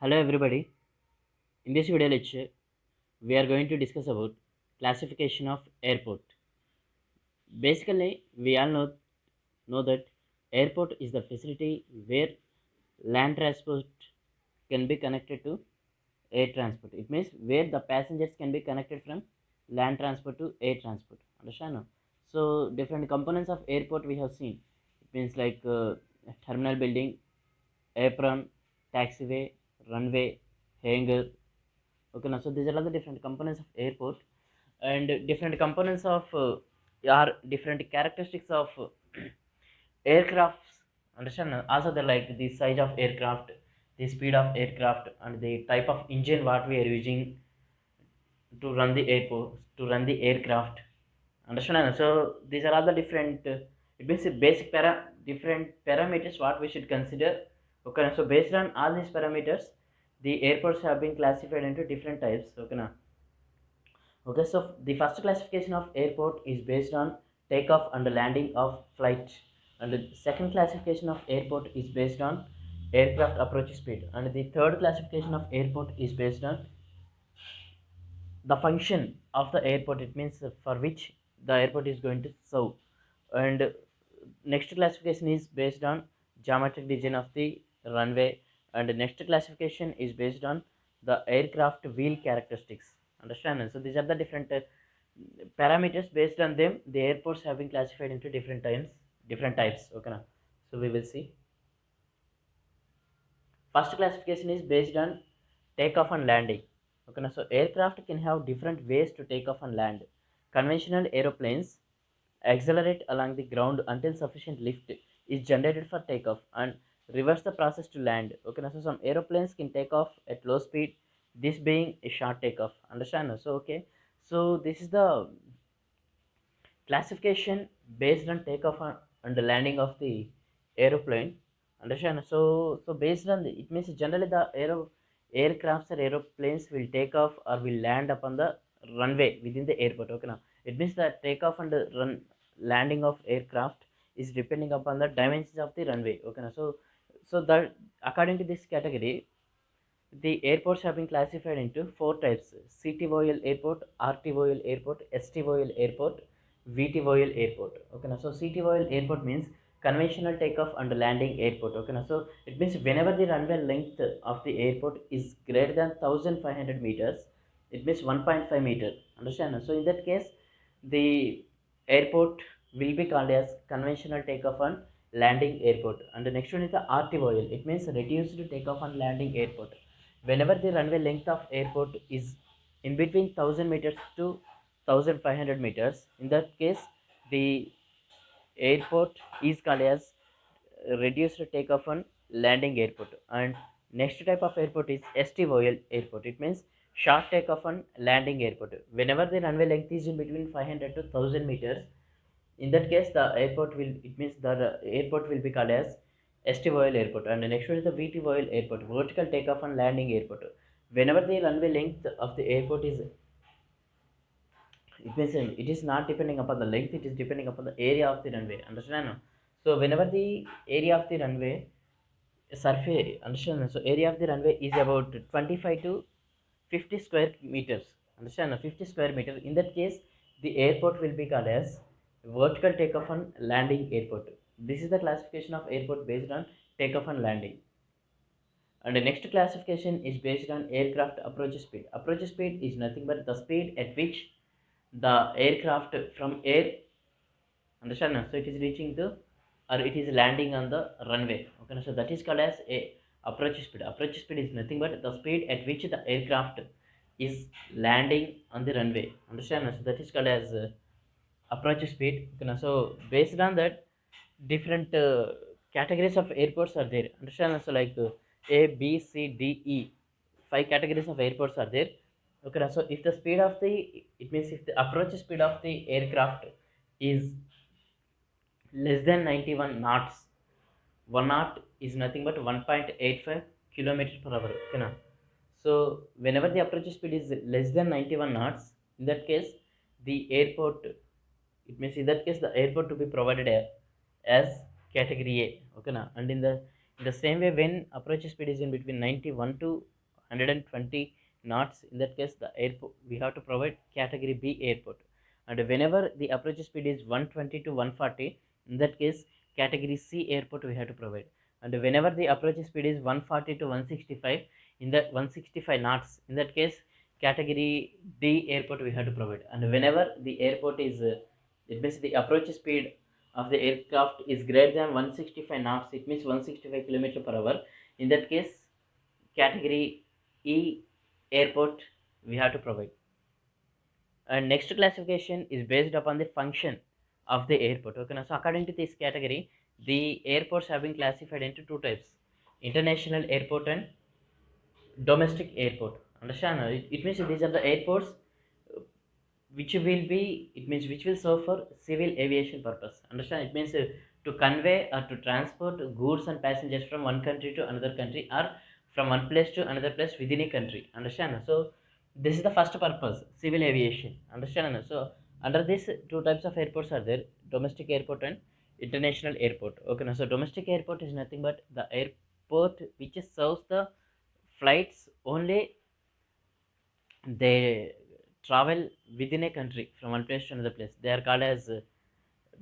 Hello everybody. In this video lecture, we are going to discuss about classification of airport. Basically, we all know that airport is the facility where land transport can be connected to air transport. It means where the passengers can be connected from land transport to air transport. Understand? No? So different components of airport we have seen. It means like terminal building, apron, taxiway, runway, hangar. Okay, now so these are all the different components of airport, and different components of are different characteristics of aircrafts. Understand? Also, the like the size of aircraft, the speed of aircraft, and the type of engine what we are using to run the airport, to run the aircraft. Understand? So these are all the different. It means the basic different parameters what we should consider. Okay, so based on all these parameters, the airports have been classified into different types. Okay, now. Okay, so the first classification of airport is based on takeoff and landing of flight, and the second classification of airport is based on aircraft approach speed, and the third classification of airport is based on the function of the airport. It means for which the airport is going to serve, and next classification is based on geometric design of the runway, and the next classification is based on the aircraft wheel characteristics. Understand? So these are the different parameters. Based on them, the airports have been classified into different types. Okay, now so we will see. First classification is based on takeoff and landing. Okay, now so aircraft can have different ways to take off and land. Conventional aeroplanes accelerate along the ground until sufficient lift is generated for takeoff and reverse the process to land. Okay, now so some aeroplanes can take off at low speed, this being a short takeoff. Understand? So okay, so this is the classification based on takeoff and the landing of the aeroplane. Understand? So based on the, it means generally the aircrafts or aeroplanes will take off or will land upon the runway within the airport. Okay, now it means that takeoff and the landing of aircraft is depending upon the dimensions of the runway. Okay, now so that according to this category, the airports have been classified into four types: CTOL airport, RTOL airport, STOL airport, VTOL airport. Okay, now so CTOL airport means conventional takeoff and landing airport. Okay, now so it means whenever the runway length of the airport is greater than 1500 meters, it means 1.5 meter. Understand? So in that case, the airport will be called as conventional takeoff and landing airport. And the next one is the RTOL. It means reduced takeoff and landing airport. Whenever the runway length of airport is in between 1000 meters to 1500 meters, in that case the airport is called as reduced takeoff and landing airport. And next type of airport is STOL airport. It means short takeoff and landing airport. Whenever the runway length is in between 500 to 1000 meters, in that case the airport will, it means the airport will be called as STOL airport. And the next one is the VTOL airport, vertical takeoff and landing airport. Whenever the runway length of the airport is, it means it is not depending upon the length, it is depending upon the area of the runway. Understand? No? So whenever the area of the runway surface, understand? So area of the runway is about 25 to 50 square meters. Understand? 50 square meter. In that case, the airport will be called as vertical takeoff and landing airport. This is the classification of airport based on takeoff and landing. And the next classification is based on aircraft approach speed. Approach speed is nothing but the speed at which the aircraft from air, understand? So it is reaching the, or it is landing on the runway. Okay, so that is called as a approach speed. Approach speed is nothing but the speed at which the aircraft is landing on the runway. Understand? So that is called as approach speed. Okay, so based on that, different categories of airports are there. Understand? So like A, B, C, D, E, five categories of airports are there. Okay, so if the speed of the, it means if the approach speed of the aircraft is less than 91 knots, 1 knot is nothing but 1.85 kilometers per hour. Okay, now so whenever the approach speed is less than 91 knots, in that case the airport, it means in that case the airport to be provided as category A. Okay, now and in the In the same way, when approach speed is in between 91 to 120 knots, in that case the airport we have to provide category B airport. And whenever the approach speed is 120 to 140, in that case category C airport we have to provide. And whenever the approach speed is 140 to 165, in that 165 knots, in that case category D airport we have to provide. And whenever the airport is it means the approach speed of the aircraft is greater than 165 knots, it means 165 km per hour, in that case category E airport we have to provide. And next classification is based upon the function of the airport. Okay, now, so according to this category, the airports have been classified into two types: international airport and domestic airport. Understand? It means these are the airports which will be, it means which will serve for civil aviation purpose. Understand? It means to convey or to transport goods and passengers from one country to another country, or from one place to another place within a country. Understand? So this is the first purpose, civil aviation. Understand? So under this two types of airports are there: domestic airport and international airport. Okay, now so domestic airport is nothing but the airport which serves the flights only they travel within a country from one place to another place. They are called as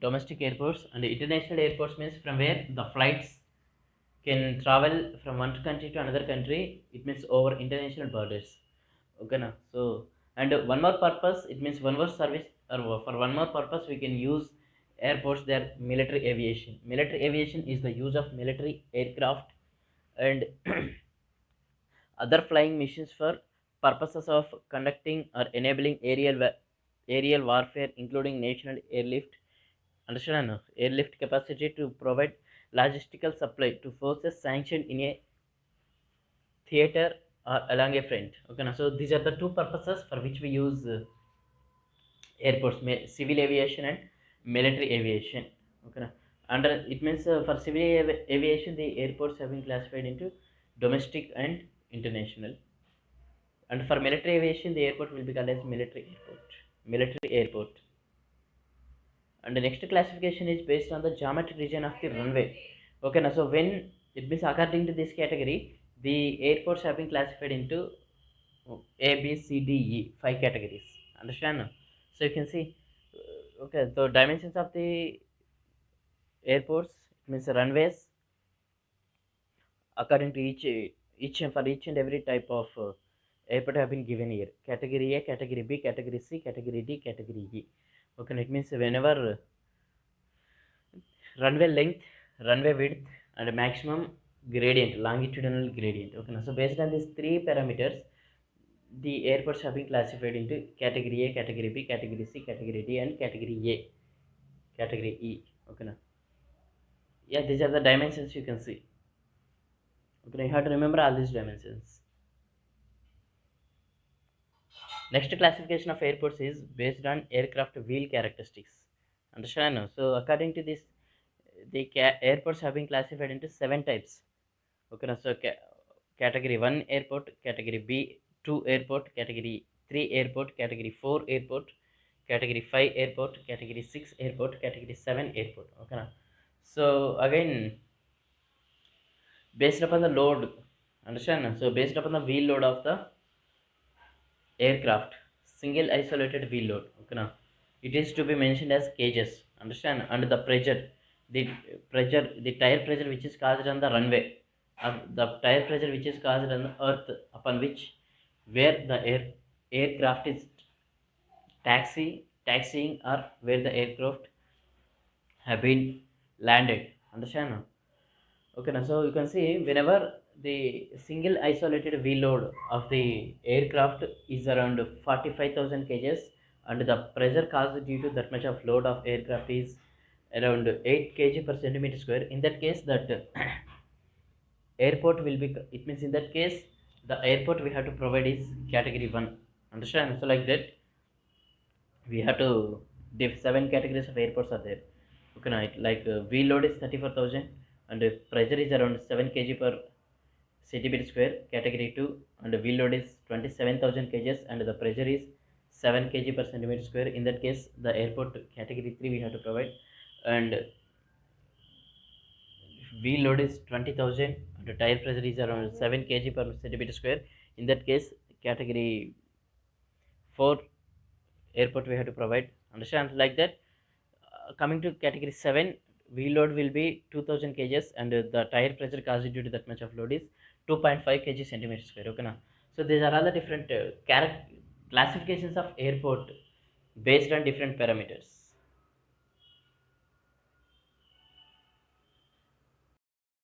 domestic airports. And the international airports means from where the flights can travel from one country to another country, it means over international borders. Okay, na? So and one more purpose, it means one more service, or for one more purpose we can use airports. They are military aviation. Military aviation is the use of military aircraft and other flying missions for purposes of conducting or enabling aerial warfare, including national airlift. Understand? No? Airlift capacity to provide logistical supply to forces sanctioned in a theater or along a front. Okay, now, so these are the two purposes for which we use airports: civil aviation and military aviation. Okay, now, under it means for civil aviation, the airports have been classified into domestic and international. And for military aviation, the airport will be called as military airport. Military airport. And the next classification is based on the geometric region of the runway. Okay, now so when it means according to this category, the airports have been classified into A, B, C, D, E, five categories. Understand now? So you can see, okay, the dimensions of the airports, it means the runways according to each and for each and every type of airport have been given here: category A, category B, category C, category D, category E. Okay, it means whenever runway length, runway width, and maximum gradient, longitudinal gradient. Okay, so based on these three parameters, the airports have been classified into category A, category B, category C, category D, and category A, category E. Okay, now, yeah, these are the dimensions you can see. Okay, you have to remember all these dimensions. Next classification of airports is based on aircraft wheel characteristics. Understand now? So according to this, the airports have been classified into seven types. Okay, now, so category 1 airport, category B 2 airport, category 3 airport, category 4 airport, category 5 airport, category 6 airport, category 7 airport. Okay, now, so again based upon the load, understand now? So based upon the wheel load of the aircraft, single isolated wheel load. Okay, now it is to be mentioned as cages. Understand? And the the the tire pressure which is caused on the runway, the tire pressure which is caused on the earth upon which where the aircraft is taxiing, or where the aircraft have been landed. Understand now? Okay, now so you can see whenever the single isolated wheel load of the aircraft is around 45,000 kgs, and the pressure caused due to that much of load of aircraft is around 8 kg per centimeter square. In that case, that airport will be, it means in that case the airport we have to provide is category 1. Understand? So like that we have to div 7 categories of airports are there. Okay, now like wheel load is 34,000, and pressure is around 7 kg per centimeter square, category 2, and the wheel load is 27,000 kgs, and the pressure is 7 kg per centimeter square. In that case, the airport category 3 we have to provide. And wheel load is 20,000 and the tire pressure is around 7 kg per centimeter square. In that case, category 4 airport we have to provide. Understand like that. Coming to category 7, wheel load will be 2000 kgs and the tire pressure caused due to that much of load is 2.5 kg centimeter square. Okay, now. So these are all the different classifications of airport based on different parameters.